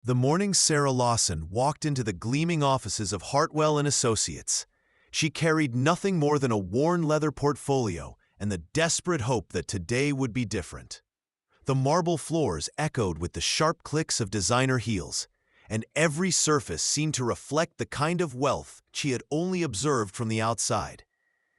The morning Sarah Lawson walked into the gleaming offices of Hartwell and Associates. She carried nothing more than a worn leather portfolio and the desperate hope that today would be different. The marble floors echoed with the sharp clicks of designer heels, and every surface seemed to reflect the kind of wealth she had only observed from the outside.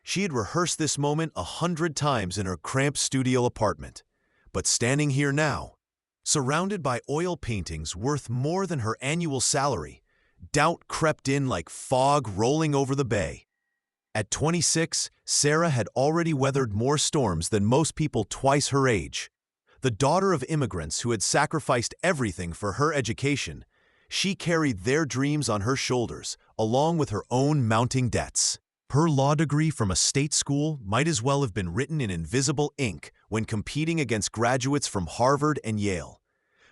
She had rehearsed this moment 100 times in her cramped studio apartment, but standing here now, surrounded by oil paintings worth more than her annual salary, doubt crept in like fog rolling over the bay. At 26, Sarah had already weathered more storms than most people twice her age. The daughter of immigrants who had sacrificed everything for her education, she carried their dreams on her shoulders, along with her own mounting debts. Her law degree from a state school might as well have been written in invisible ink when competing against graduates from Harvard and Yale.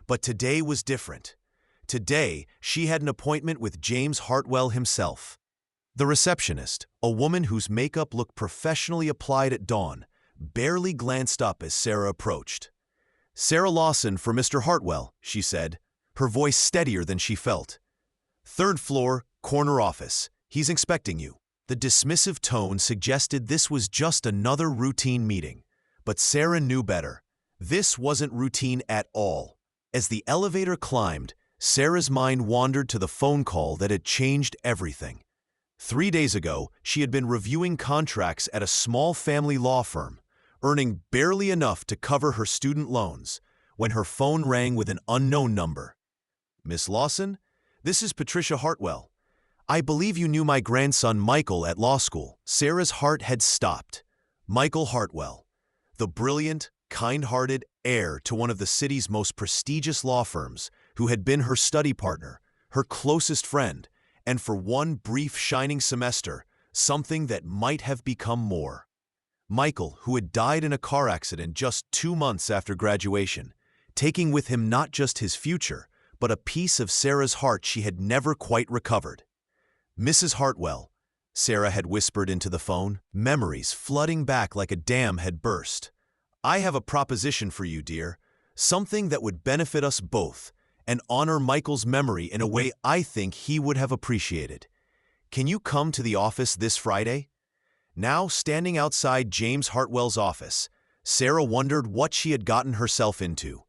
But today was different. Today, she had an appointment with James Hartwell himself. The receptionist, a woman whose makeup looked professionally applied at dawn, barely glanced up as Sarah approached. "Sarah Lawson for Mr. Hartwell," she said, her voice steadier than she felt. "Third floor, corner office. He's expecting you." The dismissive tone suggested this was just another routine meeting, but Sarah knew better. This wasn't routine at all. As the elevator climbed, Sarah's mind wandered to the phone call that had changed everything. 3 days ago, she had been reviewing contracts at a small family law firm, earning barely enough to cover her student loans, when her phone rang with an unknown number. "Miss Lawson, this is Patricia Hartwell. I believe you knew my grandson Michael at law school." Sarah's heart had stopped. Michael Hartwell, the brilliant, kind-hearted heir to one of the city's most prestigious law firms, who had been her study partner, her closest friend, and for one brief shining semester, something that might have become more. Michael, who had died in a car accident just 2 months after graduation, taking with him not just his future, but a piece of Sarah's heart she had never quite recovered. "Mrs. Hartwell," Sarah had whispered into the phone, memories flooding back like a dam had burst. "I have a proposition for you, dear, something that would benefit us both and honor Michael's memory in a way I think he would have appreciated. Can you come to the office this Friday?" Now, standing outside James Hartwell's office, Sarah wondered what she had gotten herself into.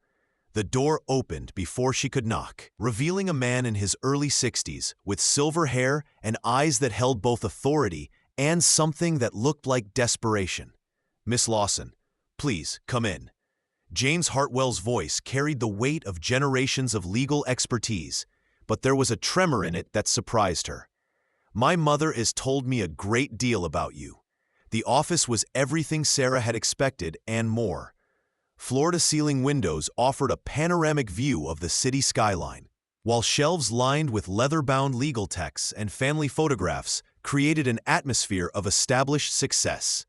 The door opened before she could knock, revealing a man in his early 60s with silver hair and eyes that held both authority and something that looked like desperation. "Miss Lawson, please come in." James Hartwell's voice carried the weight of generations of legal expertise, but there was a tremor in it that surprised her. "My mother has told me a great deal about you." The office was everything Sarah had expected and more. Floor-to-ceiling windows offered a panoramic view of the city skyline, while shelves lined with leather-bound legal texts and family photographs created an atmosphere of established success.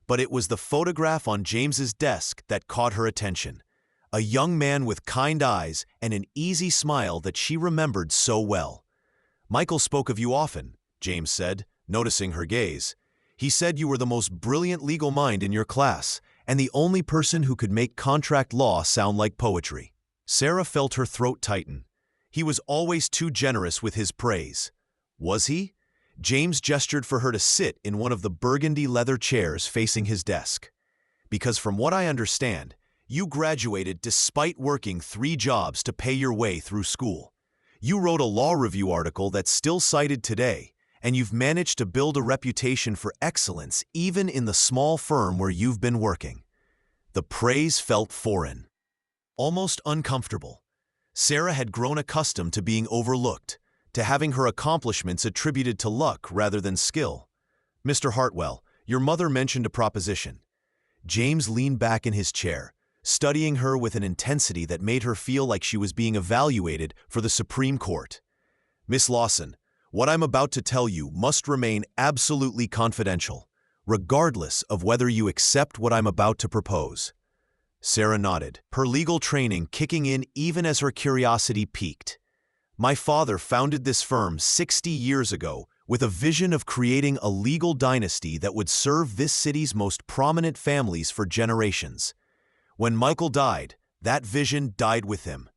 But it was the photograph on James's desk that caught her attention, a young man with kind eyes and an easy smile that she remembered so well. "Michael spoke of you often," James said, noticing her gaze. "He said you were the most brilliant legal mind in your class, and the only person who could make contract law sound like poetry." Sarah felt her throat tighten. He was always too generous with his praise. Was he? James gestured for her to sit in one of the burgundy leather chairs facing his desk. "Because from what I understand, you graduated despite working 3 jobs to pay your way through school. You wrote a law review article that's still cited today, and you've managed to build a reputation for excellence even in the small firm where you've been working." The praise felt foreign, almost uncomfortable. Sarah had grown accustomed to being overlooked, to having her accomplishments attributed to luck rather than skill. "Mr. Hartwell, your mother mentioned a proposition." James leaned back in his chair, studying her with an intensity that made her feel like she was being evaluated for the Supreme Court. "Miss Lawson, what I'm about to tell you must remain absolutely confidential, regardless of whether you accept what I'm about to propose." Sarah nodded, her legal training kicking in even as her curiosity peaked. "My father founded this firm 60 years ago with a vision of creating a legal dynasty that would serve this city's most prominent families for generations. When Michael died, that vision died with him.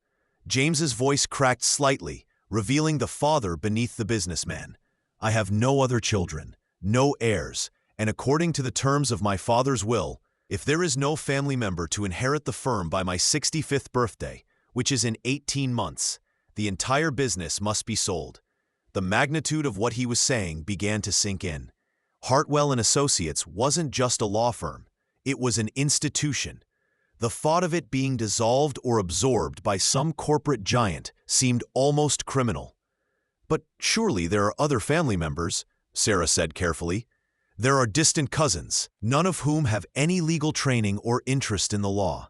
James's voice cracked slightly, revealing the father beneath the businessman. "I have no other children, no heirs, and according to the terms of my father's will, if there is no family member to inherit the firm by my 65th birthday, which is in 18 months, the entire business must be sold." The magnitude of what he was saying began to sink in. Hartwell and Associates wasn't just a law firm, it was an institution. The thought of it being dissolved or absorbed by some corporate giant seemed almost criminal. "But surely there are other family members," Sarah said carefully. "There are distant cousins, none of whom have any legal training or interest in the law.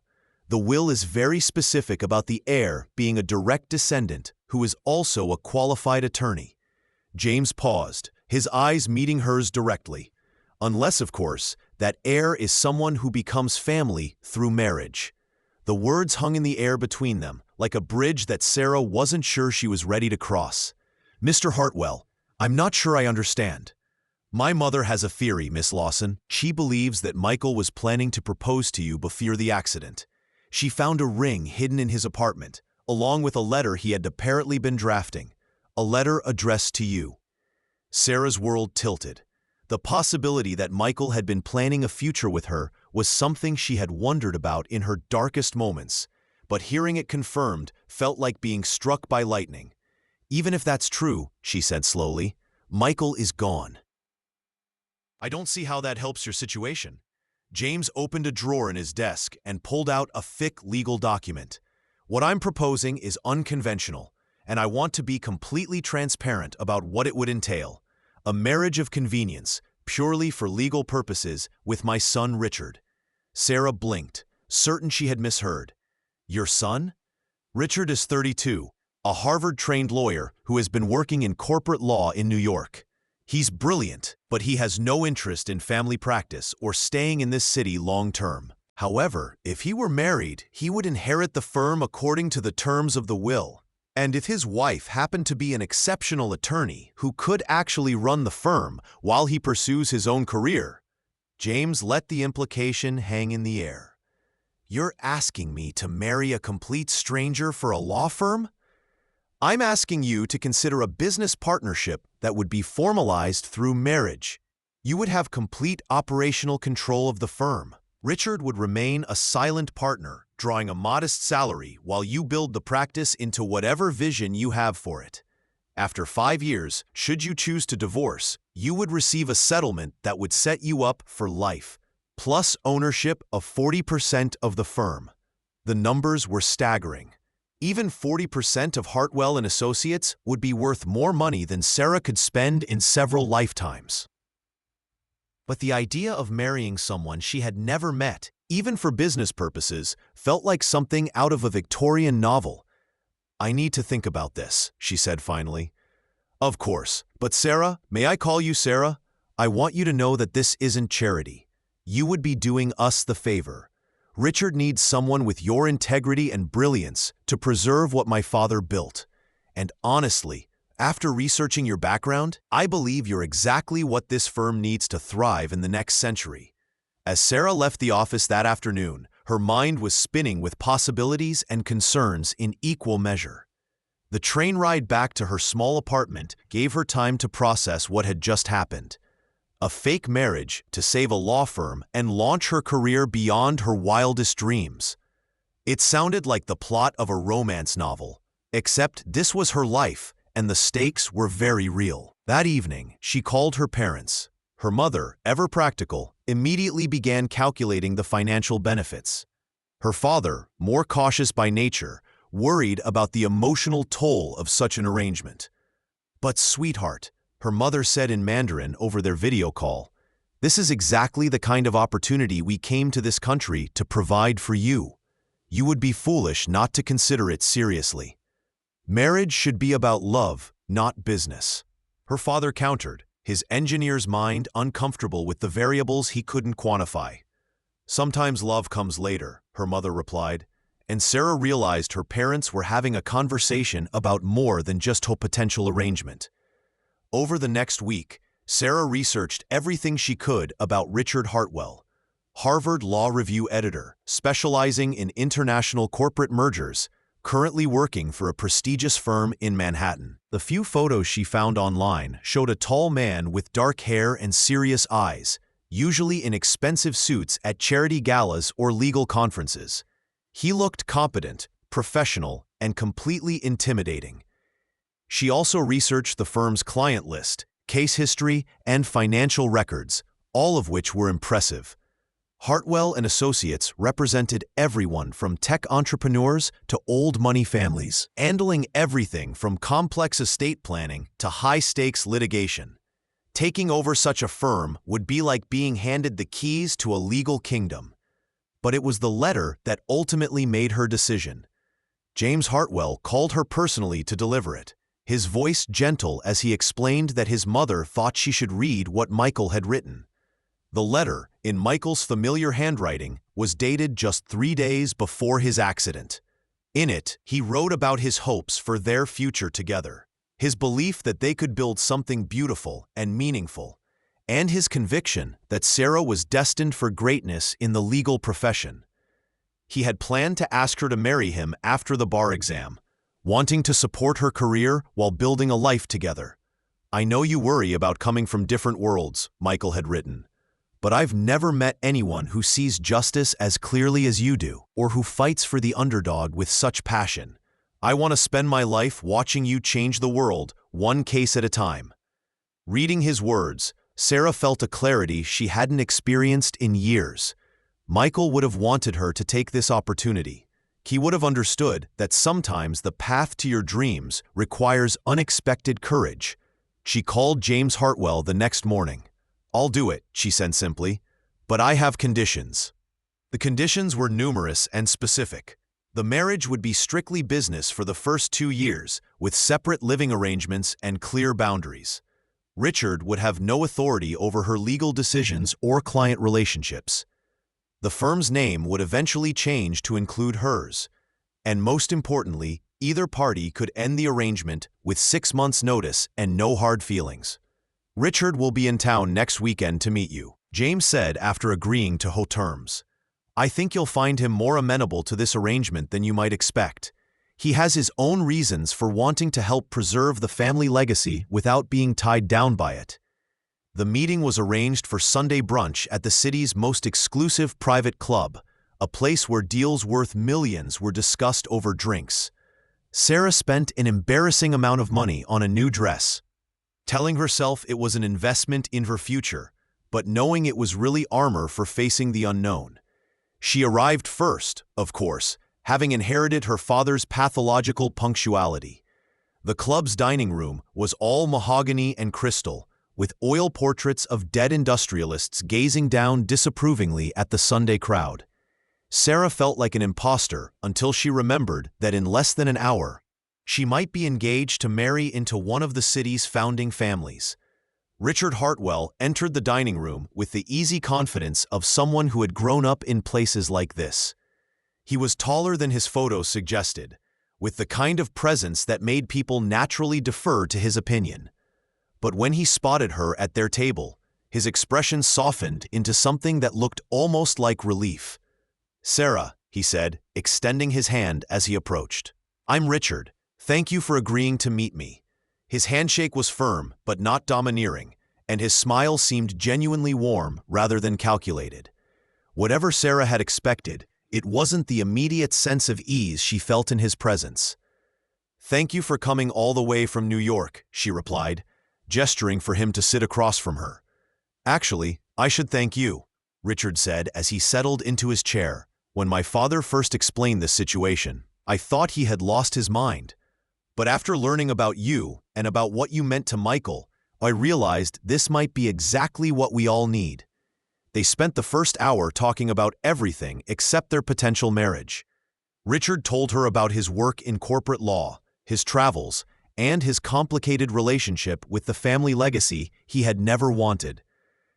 The will is very specific about the heir being a direct descendant who is also a qualified attorney." James paused, his eyes meeting hers directly. "Unless, of course, that heir is someone who becomes family through marriage." The words hung in the air between them, like a bridge that Sarah wasn't sure she was ready to cross. "Mr. Hartwell, I'm not sure I understand." "My mother has a theory, Miss Lawson. She believes that Michael was planning to propose to you before the accident. She found a ring hidden in his apartment, along with a letter he had apparently been drafting, a letter addressed to you." Sarah's world tilted. The possibility that Michael had been planning a future with her was something she had wondered about in her darkest moments, but hearing it confirmed felt like being struck by lightning. "Even if that's true," she said slowly, "Michael is gone." "I don't see how that helps your situation." James opened a drawer in his desk and pulled out a thick legal document. "What I'm proposing is unconventional, and I want to be completely transparent about what it would entail. A marriage of convenience, purely for legal purposes, with my son Richard." Sarah blinked, certain she had misheard. "Your son?" "Richard is 32, a Harvard-trained lawyer who has been working in corporate law in New York. He's brilliant, but he has no interest in family practice or staying in this city long-term. However, if he were married, he would inherit the firm according to the terms of the will. And if his wife happened to be an exceptional attorney who could actually run the firm while he pursues his own career." James let the implication hang in the air. "You're asking me to marry a complete stranger for a law firm?" "I'm asking you to consider a business partnership that would be formalized through marriage. You would have complete operational control of the firm. Richard would remain a silent partner, drawing a modest salary while you build the practice into whatever vision you have for it. After 5 years, should you choose to divorce, you would receive a settlement that would set you up for life, plus ownership of 40% of the firm." The numbers were staggering. Even 40% of Hartwell and Associates would be worth more money than Sarah could spend in several lifetimes. But the idea of marrying someone she had never met, even for business purposes, felt like something out of a Victorian novel. "I need to think about this," she said finally. "Of course, but Sarah, may I call you Sarah? I want you to know that this isn't charity. You would be doing us the favor. Richard needs someone with your integrity and brilliance to preserve what my father built. And honestly, after researching your background, I believe you're exactly what this firm needs to thrive in the next century." As Sarah left the office that afternoon, her mind was spinning with possibilities and concerns in equal measure. The train ride back to her small apartment gave her time to process what had just happened. A fake marriage to save a law firm and launch her career beyond her wildest dreams. It sounded like the plot of a romance novel, except this was her life, and the stakes were very real. That evening, she called her parents. Her mother, ever practical, immediately began calculating the financial benefits. Her father, more cautious by nature, worried about the emotional toll of such an arrangement. "But sweetheart," her mother said in Mandarin over their video call, "this is exactly the kind of opportunity we came to this country to provide for you. You would be foolish not to consider it seriously. Marriage should be about love, not business." Her father countered, his engineer's mind uncomfortable with the variables he couldn't quantify. "Sometimes love comes later," her mother replied, and Sarah realized her parents were having a conversation about more than just her potential arrangement. Over the next week, Sarah researched everything she could about Richard Hartwell, Harvard Law Review editor, specializing in international corporate mergers, currently working for a prestigious firm in Manhattan. The few photos she found online showed a tall man with dark hair and serious eyes, usually in expensive suits at charity galas or legal conferences. He looked competent, professional, and completely intimidating. She also researched the firm's client list, case history, and financial records, all of which were impressive. Hartwell and Associates represented everyone from tech entrepreneurs to old money families, handling everything from complex estate planning to high-stakes litigation. Taking over such a firm would be like being handed the keys to a legal kingdom. But it was the letter that ultimately made her decision. James Hartwell called her personally to deliver it, his voice gentle as he explained that his mother thought she should read what Michael had written. The letter, in Michael's familiar handwriting, was dated just 3 days before his accident. In it, he wrote about his hopes for their future together, his belief that they could build something beautiful and meaningful, and his conviction that Sarah was destined for greatness in the legal profession. He had planned to ask her to marry him after the bar exam, wanting to support her career while building a life together. "I know you worry about coming from different worlds," Michael had written. "But I've never met anyone who sees justice as clearly as you do, or who fights for the underdog with such passion. I want to spend my life watching you change the world, one case at a time." Reading his words, Sarah felt a clarity she hadn't experienced in years. Michael would have wanted her to take this opportunity. He would have understood that sometimes the path to your dreams requires unexpected courage. She called James Hartwell the next morning. "I'll do it," she said simply, "but I have conditions." The conditions were numerous and specific. The marriage would be strictly business for the first 2 years, with separate living arrangements and clear boundaries. Richard would have no authority over her legal decisions or client relationships. The firm's name would eventually change to include hers. And most importantly, either party could end the arrangement with 6 months' notice and no hard feelings. "Richard will be in town next weekend to meet you," James said after agreeing to terms. "I think you'll find him more amenable to this arrangement than you might expect. He has his own reasons for wanting to help preserve the family legacy without being tied down by it." The meeting was arranged for Sunday brunch at the city's most exclusive private club, a place where deals worth millions were discussed over drinks. Sarah spent an embarrassing amount of money on a new dress, telling herself it was an investment in her future, but knowing it was really armor for facing the unknown. She arrived first, of course, having inherited her father's pathological punctuality. The club's dining room was all mahogany and crystal, with oil portraits of dead industrialists gazing down disapprovingly at the Sunday crowd. Sarah felt like an imposter until she remembered that in less than an hour, she might be engaged to marry into one of the city's founding families. Richard Hartwell entered the dining room with the easy confidence of someone who had grown up in places like this. He was taller than his photos suggested, with the kind of presence that made people naturally defer to his opinion. But when he spotted her at their table, his expression softened into something that looked almost like relief. "Sarah," he said, extending his hand as he approached. "I'm Richard. Thank you for agreeing to meet me." His handshake was firm but not domineering, and his smile seemed genuinely warm rather than calculated. Whatever Sarah had expected, it wasn't the immediate sense of ease she felt in his presence. "Thank you for coming all the way from New York," she replied, gesturing for him to sit across from her. "Actually, I should thank you," Richard said as he settled into his chair. "When my father first explained this situation, I thought he had lost his mind. But after learning about you and about what you meant to Michael, I realized this might be exactly what we all need." They spent the first hour talking about everything except their potential marriage. Richard told her about his work in corporate law, his travels, and his complicated relationship with the family legacy he had never wanted.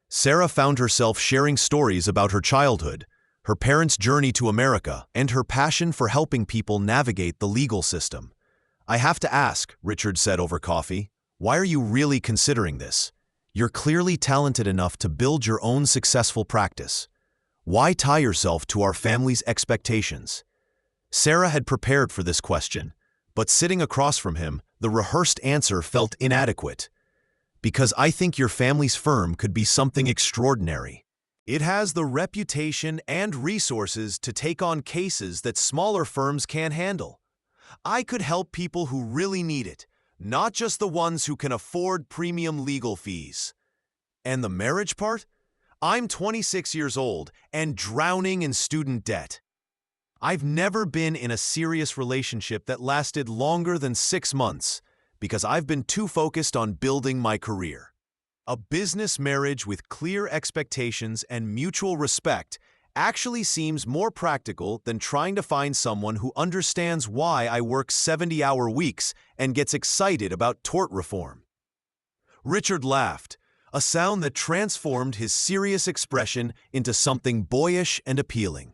Sarah found herself sharing stories about her childhood, her parents' journey to America, and her passion for helping people navigate the legal system. "I have to ask," Richard said over coffee, "why are you really considering this? You're clearly talented enough to build your own successful practice. Why tie yourself to our family's expectations?" Sarah had prepared for this question, but sitting across from him, the rehearsed answer felt inadequate. Because I think your family's firm could be something extraordinary. It has the reputation and resources to take on cases that smaller firms can't handle. I could help people who really need it, not just the ones who can afford premium legal fees. And the marriage part? I'm 26 years old and drowning in student debt. I've never been in a serious relationship that lasted longer than 6 months because I've been too focused on building my career. A business marriage with clear expectations and mutual respect actually seems more practical than trying to find someone who understands why I work 70-hour weeks and gets excited about tort reform. Richard laughed, a sound that transformed his serious expression into something boyish and appealing.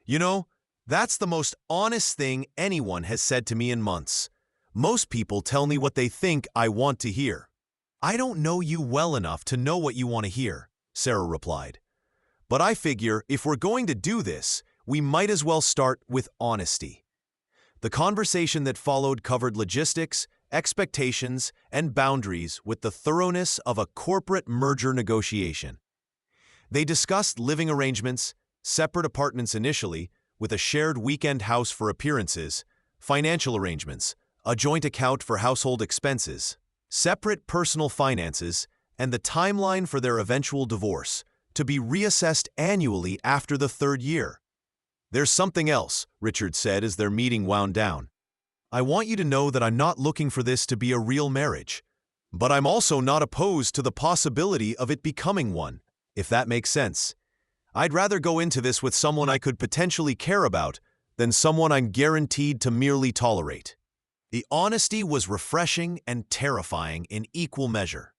You know, that's the most honest thing anyone has said to me in months. Most people tell me what they think I want to hear. I don't know you well enough to know what you want to hear, Sarah replied. But I figure if we're going to do this, we might as well start with honesty. The conversation that followed covered logistics, expectations, and boundaries with the thoroughness of a corporate merger negotiation. They discussed living arrangements, separate apartments initially, with a shared weekend house for appearances, financial arrangements, a joint account for household expenses, separate personal finances, and the timeline for their eventual divorce, to be reassessed annually after the 3rd year. There's something else, Richard said as their meeting wound down. I want you to know that I'm not looking for this to be a real marriage, but I'm also not opposed to the possibility of it becoming one, if that makes sense. I'd rather go into this with someone I could potentially care about than someone I'm guaranteed to merely tolerate. The honesty was refreshing and terrifying in equal measure.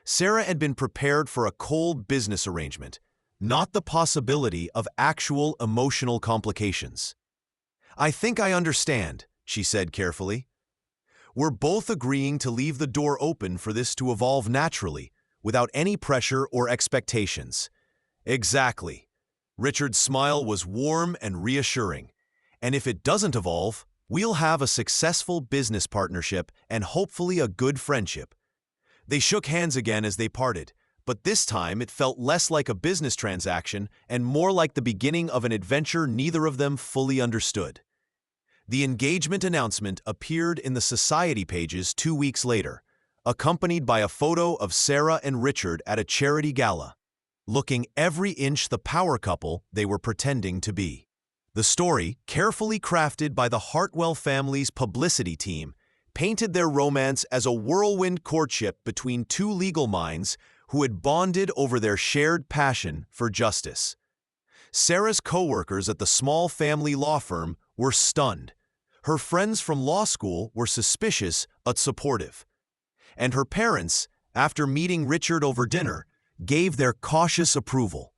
Sarah had been prepared for a cold business arrangement, not the possibility of actual emotional complications. I think I understand, she said carefully. We're both agreeing to leave the door open for this to evolve naturally, without any pressure or expectations. Exactly. Richard's smile was warm and reassuring. And if it doesn't evolve, we'll have a successful business partnership and hopefully a good friendship. They shook hands again as they parted, but this time it felt less like a business transaction and more like the beginning of an adventure neither of them fully understood. The engagement announcement appeared in the society pages 2 weeks later, accompanied by a photo of Sarah and Richard at a charity gala, looking every inch the power couple they were pretending to be. The story, carefully crafted by the Hartwell family's publicity team, painted their romance as a whirlwind courtship between two legal minds who had bonded over their shared passion for justice. Sarah's co-workers at the small family law firm were stunned. Her friends from law school were suspicious but supportive. And her parents, after meeting Richard over dinner, gave their cautious approval.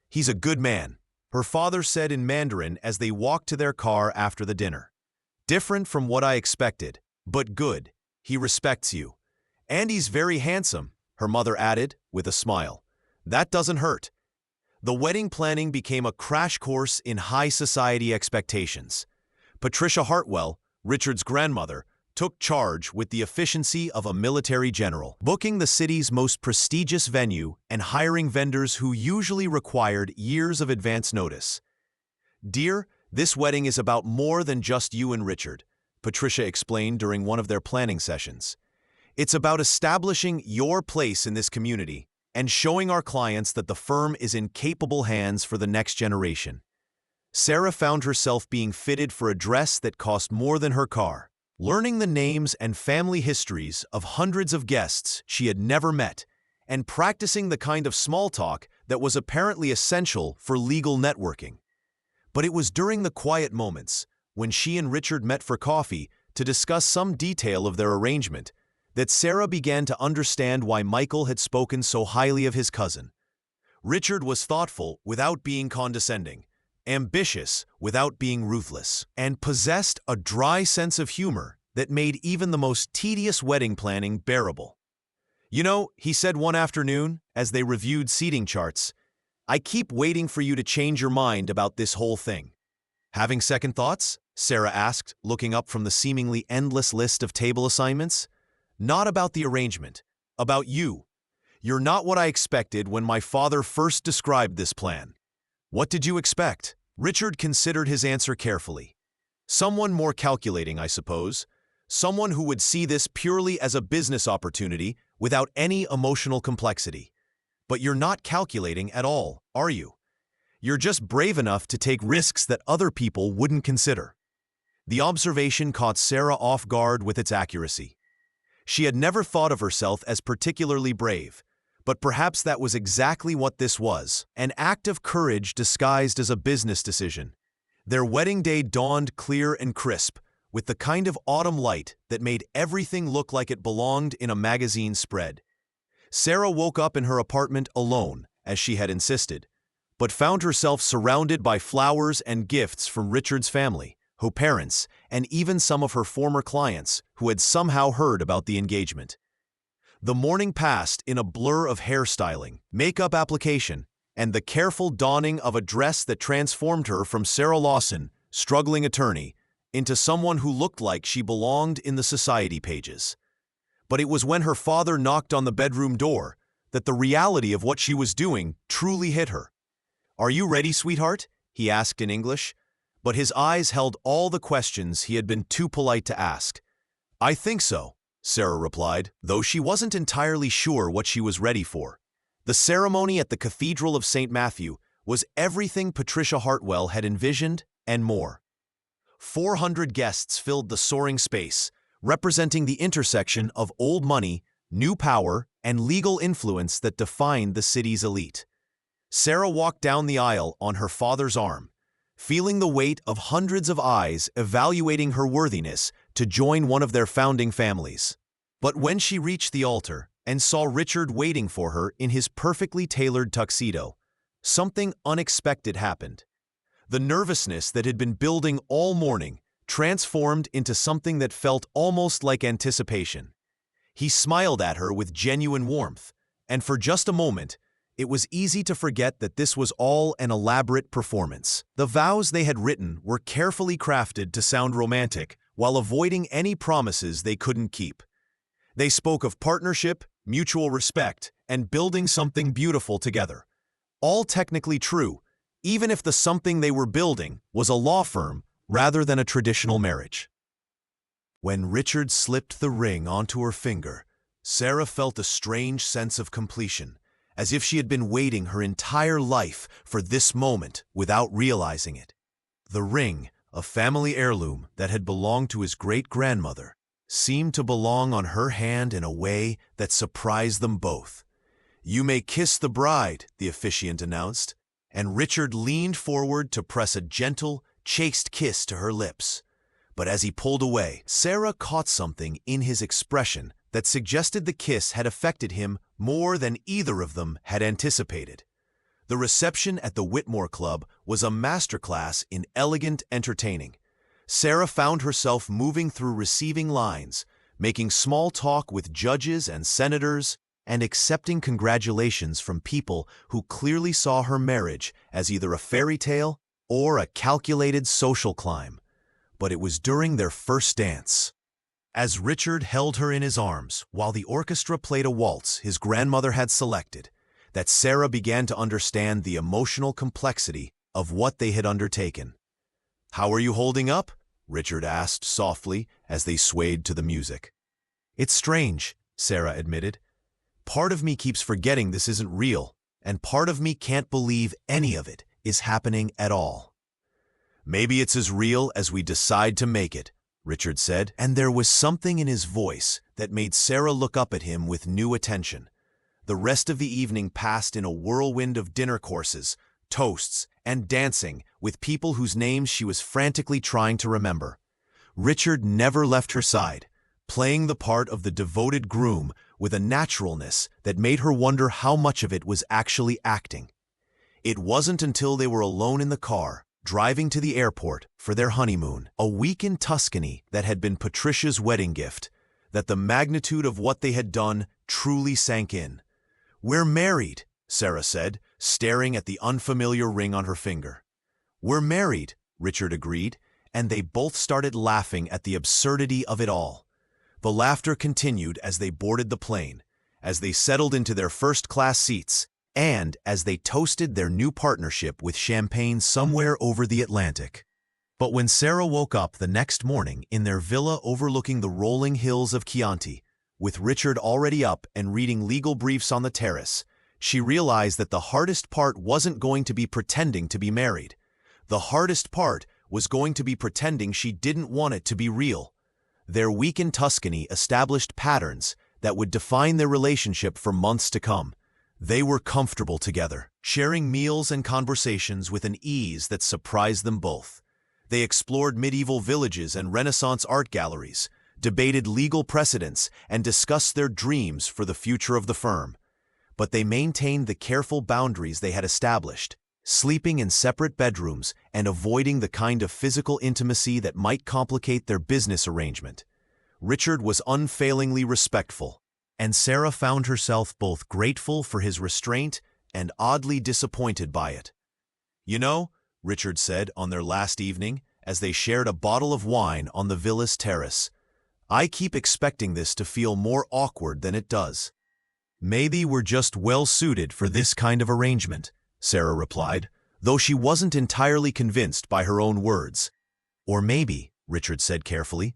He's a good man, her father said in Mandarin as they walked to their car after the dinner. Different from what I expected, but good. He respects you. And he's very handsome, her mother added with a smile. That doesn't hurt. The wedding planning became a crash course in high society expectations. Patricia Hartwell, Richard's grandmother, took charge with the efficiency of a military general, booking the city's most prestigious venue and hiring vendors who usually required years of advance notice. Dear, this wedding is about more than just you and Richard, Patricia explained during one of their planning sessions. It's about establishing your place in this community and showing our clients that the firm is in capable hands for the next generation. Sarah found herself being fitted for a dress that cost more than her car, learning the names and family histories of hundreds of guests she had never met, and practicing the kind of small talk that was apparently essential for legal networking. But it was during the quiet moments, when she and Richard met for coffee to discuss some detail of their arrangement, that Sarah began to understand why Michael had spoken so highly of his cousin. Richard was thoughtful without being condescending, ambitious without being ruthless, and possessed a dry sense of humor that made even the most tedious wedding planning bearable. You know, he said one afternoon, as they reviewed seating charts, I keep waiting for you to change your mind about this whole thing. Having second thoughts? Sarah asked, looking up from the seemingly endless list of table assignments. Not about the arrangement. About you. You're not what I expected when my father first described this plan. What did you expect? Richard considered his answer carefully. Someone more calculating, I suppose. Someone who would see this purely as a business opportunity without any emotional complexity. But you're not calculating at all, are you? You're just brave enough to take risks that other people wouldn't consider. The observation caught Sarah off guard with its accuracy. She had never thought of herself as particularly brave, but perhaps that was exactly what this was, an act of courage disguised as a business decision. Their wedding day dawned clear and crisp, with the kind of autumn light that made everything look like it belonged in a magazine spread. Sarah woke up in her apartment alone, as she had insisted, but found herself surrounded by flowers and gifts from Richard's family, her parents, and even some of her former clients who had somehow heard about the engagement. The morning passed in a blur of hairstyling, makeup application, and the careful donning of a dress that transformed her from Sarah Lawson, struggling attorney, into someone who looked like she belonged in the society pages. But it was when her father knocked on the bedroom door that the reality of what she was doing truly hit her. "Are you ready, sweetheart?" he asked in English, but his eyes held all the questions he had been too polite to ask. "I think so," Sarah replied, though she wasn't entirely sure what she was ready for. The ceremony at the Cathedral of St. Matthew was everything Patricia Hartwell had envisioned and more. 400 guests filled the soaring space, representing the intersection of old money, new power, and legal influence that defined the city's elite. Sarah walked down the aisle on her father's arm, feeling the weight of hundreds of eyes evaluating her worthiness to join one of their founding families. But when she reached the altar and saw Richard waiting for her in his perfectly tailored tuxedo, something unexpected happened. The nervousness that had been building all morning transformed into something that felt almost like anticipation. He smiled at her with genuine warmth, and for just a moment, it was easy to forget that this was all an elaborate performance. The vows they had written were carefully crafted to sound romantic while avoiding any promises they couldn't keep. They spoke of partnership, mutual respect, and building something beautiful together. All technically true, even if the something they were building was a law firm rather than a traditional marriage. When Richard slipped the ring onto her finger, Sarah felt a strange sense of completion, as if she had been waiting her entire life for this moment without realizing it. The ring, a family heirloom that had belonged to his great-grandmother, seemed to belong on her hand in a way that surprised them both. "You may kiss the bride," the officiant announced, and Richard leaned forward to press a gentle, chaste kiss to her lips. But as he pulled away, Sarah caught something in his expression that suggested the kiss had affected him more than either of them had anticipated. The reception at the Whitmore Club was a masterclass in elegant entertaining. Sarah found herself moving through receiving lines, making small talk with judges and senators, and accepting congratulations from people who clearly saw her marriage as either a fairy tale or a calculated social climb. But it was during their first dance, as Richard held her in his arms while the orchestra played a waltz his grandmother had selected, that Sarah began to understand the emotional complexity of what they had undertaken. "How are you holding up?" Richard asked softly as they swayed to the music. "It's strange," Sarah admitted. "Part of me keeps forgetting this isn't real, and part of me can't believe any of it is happening at all." "Maybe it's as real as we decide to make it," Richard said, and there was something in his voice that made Sarah look up at him with new attention. The rest of the evening passed in a whirlwind of dinner courses, toasts, and dancing with people whose names she was frantically trying to remember. Richard never left her side, playing the part of the devoted groom with a naturalness that made her wonder how much of it was actually acting. It wasn't until they were alone in the car, driving to the airport for their honeymoon, a week in Tuscany that had been Patricia's wedding gift, that the magnitude of what they had done truly sank in. "We're married," Sarah said, staring at the unfamiliar ring on her finger. "We're married," Richard agreed, and they both started laughing at the absurdity of it all. The laughter continued as they boarded the plane, as they settled into their first-class seats, and as they toasted their new partnership with champagne somewhere over the Atlantic. But when Sarah woke up the next morning in their villa overlooking the rolling hills of Chianti, with Richard already up and reading legal briefs on the terrace, she realized that the hardest part wasn't going to be pretending to be married. The hardest part was going to be pretending she didn't want it to be real. Their week in Tuscany established patterns that would define their relationship for months to come. They were comfortable together, sharing meals and conversations with an ease that surprised them both. They explored medieval villages and Renaissance art galleries, debated legal precedents, and discussed their dreams for the future of the firm. But they maintained the careful boundaries they had established, sleeping in separate bedrooms and avoiding the kind of physical intimacy that might complicate their business arrangement. Richard was unfailingly respectful, and Sarah found herself both grateful for his restraint and oddly disappointed by it. "You know," Richard said on their last evening, as they shared a bottle of wine on the villa's terrace, "I keep expecting this to feel more awkward than it does." "Maybe we're just well-suited for this kind of arrangement," Sarah replied, though she wasn't entirely convinced by her own words. "Or maybe," Richard said carefully,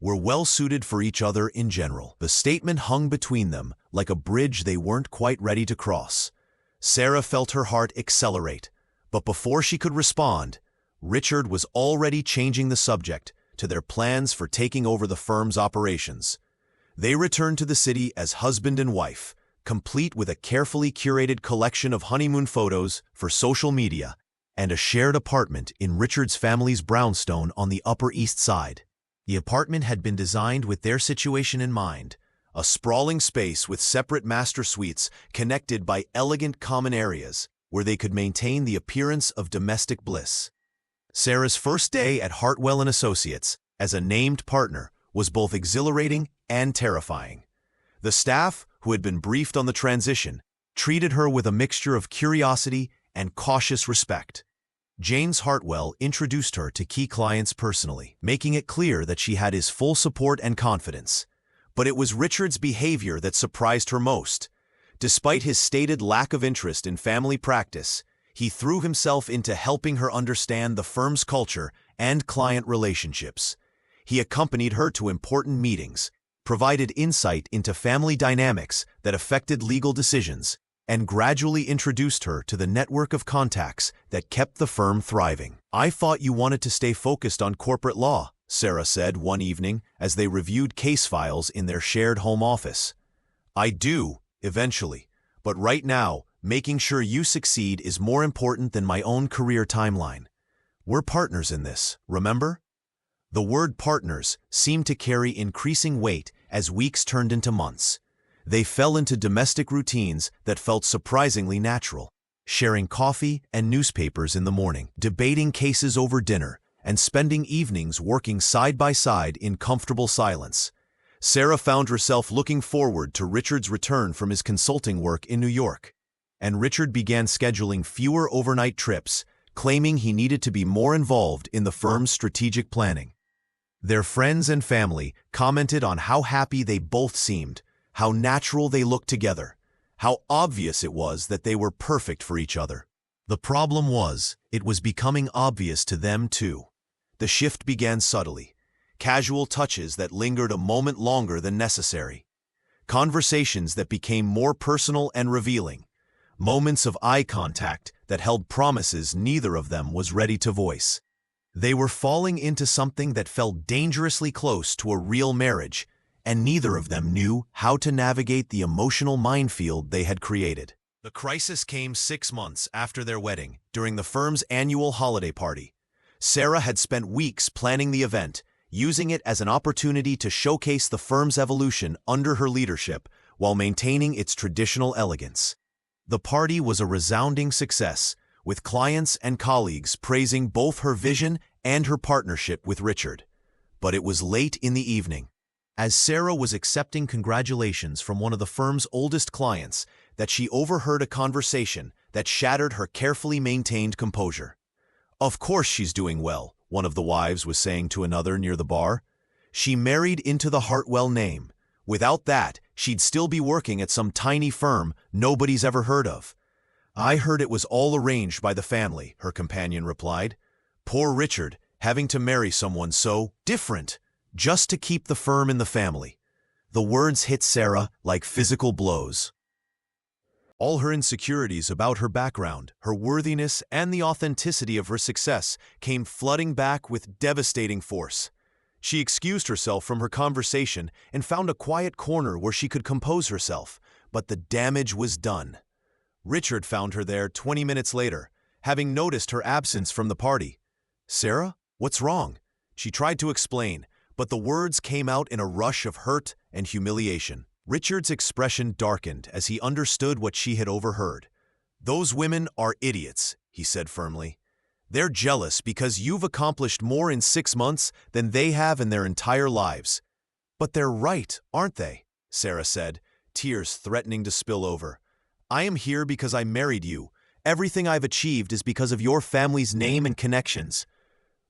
"we're well-suited for each other in general." The statement hung between them like a bridge they weren't quite ready to cross. Sarah felt her heart accelerate, but before she could respond, Richard was already changing the subject to their plans for taking over the firm's operations. They returned to the city as husband and wife, complete with a carefully curated collection of honeymoon photos for social media and a shared apartment in Richard's family's brownstone on the Upper East Side. The apartment had been designed with their situation in mind, a sprawling space with separate master suites connected by elegant common areas where they could maintain the appearance of domestic bliss. Sarah's first day at Hartwell & Associates as a named partner was both exhilarating and terrifying. The staff, who had been briefed on the transition, treated her with a mixture of curiosity and cautious respect. James Hartwell introduced her to key clients personally, making it clear that she had his full support and confidence. But it was Richard's behavior that surprised her most. Despite his stated lack of interest in family practice, he threw himself into helping her understand the firm's culture and client relationships. He accompanied her to important meetings, provided insight into family dynamics that affected legal decisions, and gradually introduced her to the network of contacts that kept the firm thriving. "I thought you wanted to stay focused on corporate law," Sarah said one evening as they reviewed case files in their shared home office. "I do, eventually, but right now, making sure you succeed is more important than my own career timeline. We're partners in this, remember?" The word partners seemed to carry increasing weight as weeks turned into months. They fell into domestic routines that felt surprisingly natural, sharing coffee and newspapers in the morning, debating cases over dinner, and spending evenings working side by side in comfortable silence. Sarah found herself looking forward to Richard's return from his consulting work in New York, and Richard began scheduling fewer overnight trips, claiming he needed to be more involved in the firm's strategic planning. Their friends and family commented on how happy they both seemed, how natural they looked together, how obvious it was that they were perfect for each other. The problem was, it was becoming obvious to them too. The shift began subtly, casual touches that lingered a moment longer than necessary, conversations that became more personal and revealing, moments of eye contact that held promises neither of them was ready to voice. They were falling into something that felt dangerously close to a real marriage, and neither of them knew how to navigate the emotional minefield they had created. The crisis came 6 months after their wedding, during the firm's annual holiday party. Sarah had spent weeks planning the event, using it as an opportunity to showcase the firm's evolution under her leadership while maintaining its traditional elegance. The party was a resounding success, with clients and colleagues praising both her vision and her partnership with Richard. But it was late in the evening, as Sarah was accepting congratulations from one of the firm's oldest clients, that she overheard a conversation that shattered her carefully maintained composure. Of course she's doing well, one of the wives was saying to another near the bar. She married into the Hartwell name. Without that, she'd still be working at some tiny firm nobody's ever heard of. I heard it was all arranged by the family, her companion replied. Poor Richard, having to marry someone so different, just to keep the firm in the family. The words hit Sarah like physical blows. All her insecurities about her background, her worthiness, and the authenticity of her success came flooding back with devastating force. She excused herself from her conversation and found a quiet corner where she could compose herself, but the damage was done. Richard found her there 20 minutes later, having noticed her absence from the party. Sarah, what's wrong? She tried to explain, but the words came out in a rush of hurt and humiliation. Richard's expression darkened as he understood what she had overheard. Those women are idiots, he said firmly. They're jealous because you've accomplished more in 6 months than they have in their entire lives. But they're right, aren't they? Sarah said, tears threatening to spill over. I am here because I married you. Everything I've achieved is because of your family's name and connections.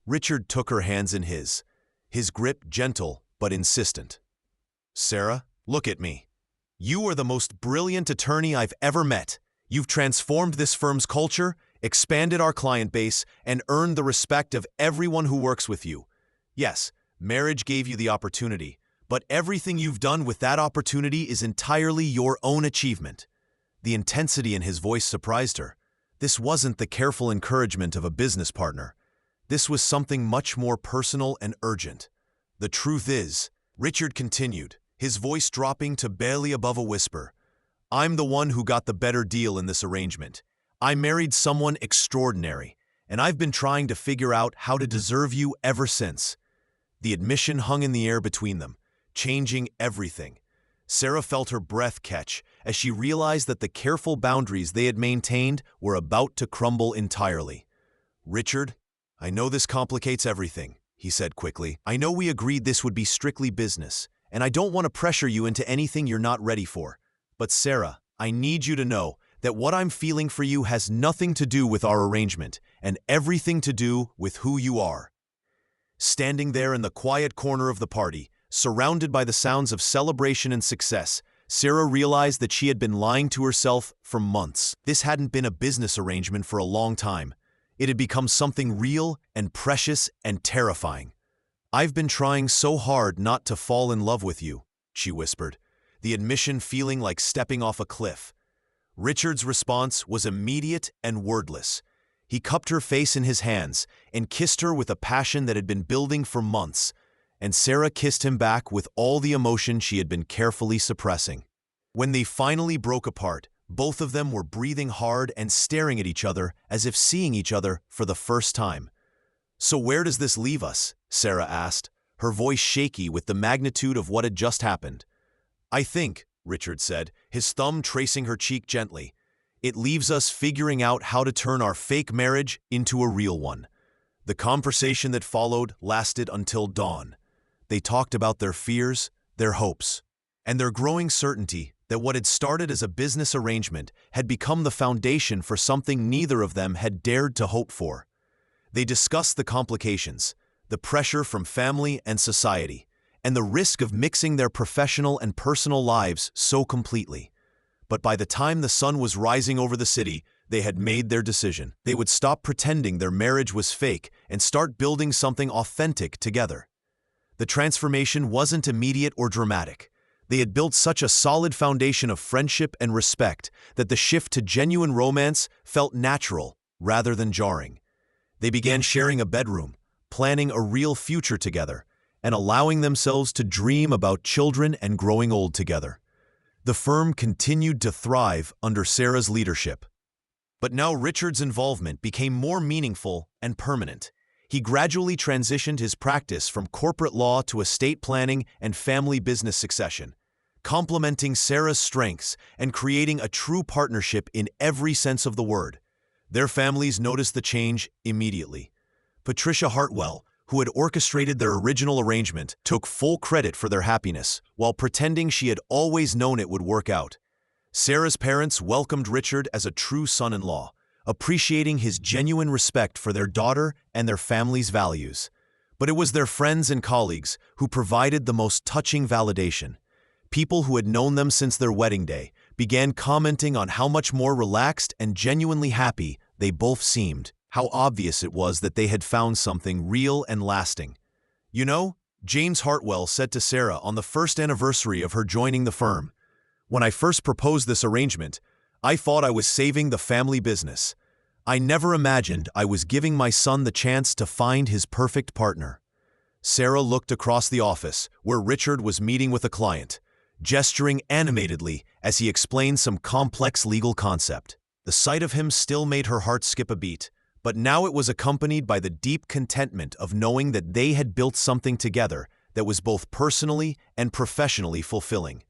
Richard took her hands in his grip gentle but insistent. Sarah, look at me. You are the most brilliant attorney I've ever met. You've transformed this firm's culture, expanded our client base, and earned the respect of everyone who works with you. Yes, marriage gave you the opportunity, but everything you've done with that opportunity is entirely your own achievement. The intensity in his voice surprised her. This wasn't the careful encouragement of a business partner. This was something much more personal and urgent. The truth is, Richard continued, his voice dropping to barely above a whisper, I'm the one who got the better deal in this arrangement. I married someone extraordinary, and I've been trying to figure out how to deserve you ever since. The admission hung in the air between them, changing everything. Sarah felt her breath catch as she realized that the careful boundaries they had maintained were about to crumble entirely. Richard, I know this complicates everything, he said quickly. I know we agreed this would be strictly business, and I don't want to pressure you into anything you're not ready for. But Sarah, I need you to know that what I'm feeling for you has nothing to do with our arrangement and everything to do with who you are. Standing there in the quiet corner of the party, surrounded by the sounds of celebration and success, Sarah realized that she had been lying to herself for months. This hadn't been a business arrangement for a long time. It had become something real and precious and terrifying. I've been trying so hard not to fall in love with you, she whispered, the admission feeling like stepping off a cliff. Richard's response was immediate and wordless. He cupped her face in his hands and kissed her with a passion that had been building for months, and Sarah kissed him back with all the emotion she had been carefully suppressing. When they finally broke apart, both of them were breathing hard and staring at each other as if seeing each other for the first time. So where does this leave us? Sarah asked, her voice shaky with the magnitude of what had just happened. I think, Richard said, his thumb tracing her cheek gently, it leaves us figuring out how to turn our fake marriage into a real one. The conversation that followed lasted until dawn. They talked about their fears, their hopes, and their growing certainty that what had started as a business arrangement had become the foundation for something neither of them had dared to hope for. They discussed the complications, the pressure from family and society, and the risk of mixing their professional and personal lives so completely. But by the time the sun was rising over the city, they had made their decision. They would stop pretending their marriage was fake and start building something authentic together. The transformation wasn't immediate or dramatic. They had built such a solid foundation of friendship and respect that the shift to genuine romance felt natural rather than jarring. They began sharing a bedroom, planning a real future together, and allowing themselves to dream about children and growing old together. The firm continued to thrive under Sarah's leadership. But now Richard's involvement became more meaningful and permanent. He gradually transitioned his practice from corporate law to estate planning and family business succession, complementing Sarah's strengths and creating a true partnership in every sense of the word. Their families noticed the change immediately. Patricia Hartwell, who had orchestrated their original arrangement, took full credit for their happiness, while pretending she had always known it would work out. Sarah's parents welcomed Richard as a true son-in-law, appreciating his genuine respect for their daughter and their family's values. But it was their friends and colleagues who provided the most touching validation. People who had known them since their wedding day began commenting on how much more relaxed and genuinely happy they both seemed, how obvious it was that they had found something real and lasting. "You know," James Hartwell said to Sarah on the first anniversary of her joining the firm, "when I first proposed this arrangement, I thought I was saving the family business. I never imagined I was giving my son the chance to find his perfect partner." Sarah looked across the office, where Richard was meeting with a client, gesturing animatedly as he explained some complex legal concept. The sight of him still made her heart skip a beat, but now it was accompanied by the deep contentment of knowing that they had built something together that was both personally and professionally fulfilling.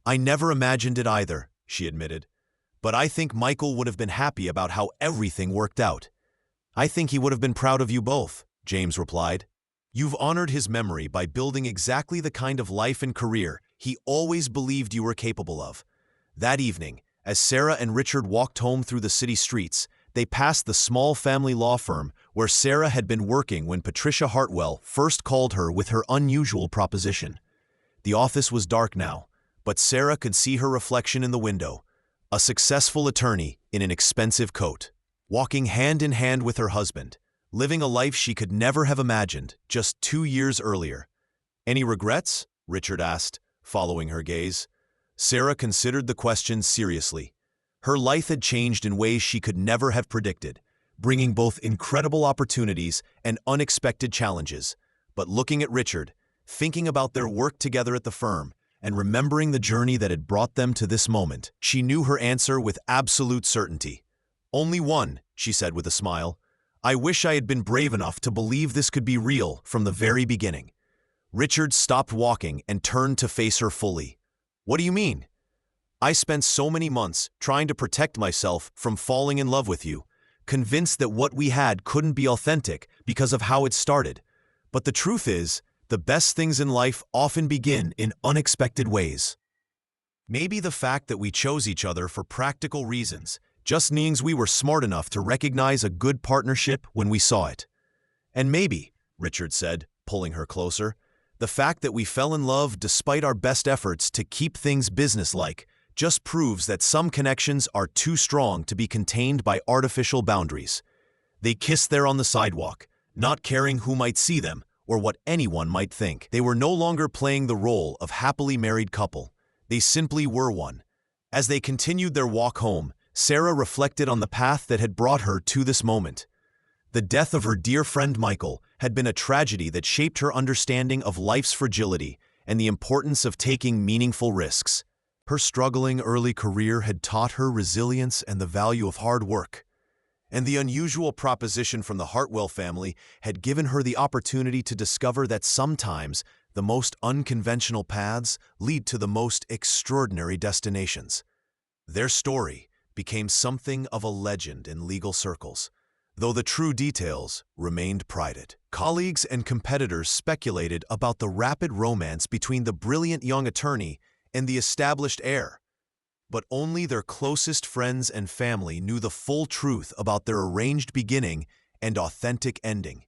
"I never imagined it either," she admitted. "But I think Michael would have been happy about how everything worked out." "I think he would have been proud of you both," James replied. "You've honored his memory by building exactly the kind of life and career he always believed you were capable of." That evening, as Sarah and Richard walked home through the city streets, they passed the small family law firm where Sarah had been working when Patricia Hartwell first called her with her unusual proposition. The office was dark now, but Sarah could see her reflection in the window, a successful attorney in an expensive coat, walking hand in hand with her husband, living a life she could never have imagined just 2 years earlier. "Any regrets?" Richard asked, following her gaze. Sarah considered the question seriously. Her life had changed in ways she could never have predicted, bringing both incredible opportunities and unexpected challenges. But looking at Richard, thinking about their work together at the firm, and remembering the journey that had brought them to this moment, she knew her answer with absolute certainty. "Only one," she said with a smile. "I wish I had been brave enough to believe this could be real from the very beginning." Richard stopped walking and turned to face her fully. "What do you mean?" "I spent so many months trying to protect myself from falling in love with you, convinced that what we had couldn't be authentic because of how it started. But the truth is, the best things in life often begin in unexpected ways. Maybe the fact that we chose each other for practical reasons just means we were smart enough to recognize a good partnership when we saw it. And maybe," Richard said, pulling her closer, "the fact that we fell in love despite our best efforts to keep things businesslike just proves that some connections are too strong to be contained by artificial boundaries." They kissed there on the sidewalk, not caring who might see them or what anyone might think. They were no longer playing the role of happily married couple. They simply were one. As they continued their walk home, Sarah reflected on the path that had brought her to this moment. The death of her dear friend Michael had been a tragedy that shaped her understanding of life's fragility and the importance of taking meaningful risks. Her struggling early career had taught her resilience and the value of hard work. And the unusual proposition from the Hartwell family had given her the opportunity to discover that sometimes the most unconventional paths lead to the most extraordinary destinations. Their story became something of a legend in legal circles, though the true details remained private. Colleagues and competitors speculated about the rapid romance between the brilliant young attorney and the established heir, but only their closest friends and family knew the full truth about their arranged beginning and authentic ending.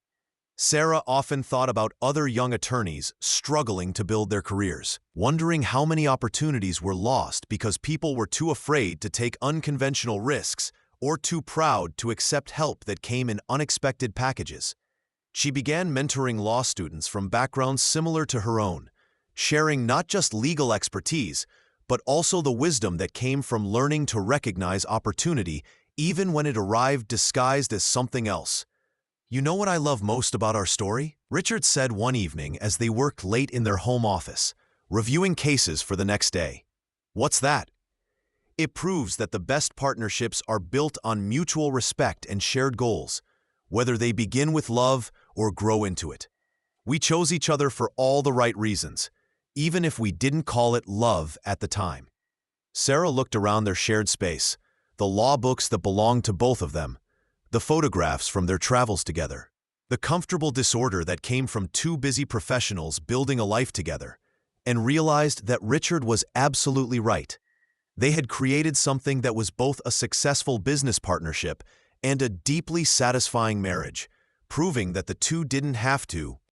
Sarah often thought about other young attorneys struggling to build their careers, wondering how many opportunities were lost because people were too afraid to take unconventional risks or too proud to accept help that came in unexpected packages. She began mentoring law students from backgrounds similar to her own, sharing not just legal expertise, but also the wisdom that came from learning to recognize opportunity even when it arrived disguised as something else. "You know what I love most about our story?" Richard said one evening as they worked late in their home office, reviewing cases for the next day. "What's that?" "It proves that the best partnerships are built on mutual respect and shared goals, whether they begin with love or grow into it. We chose each other for all the right reasons, even if we didn't call it love at the time." Sarah looked around their shared space, the law books that belonged to both of them, the photographs from their travels together, the comfortable disorder that came from two busy professionals building a life together, and realized that Richard was absolutely right. They had created something that was both a successful business partnership and a deeply satisfying marriage, proving that the two didn't have to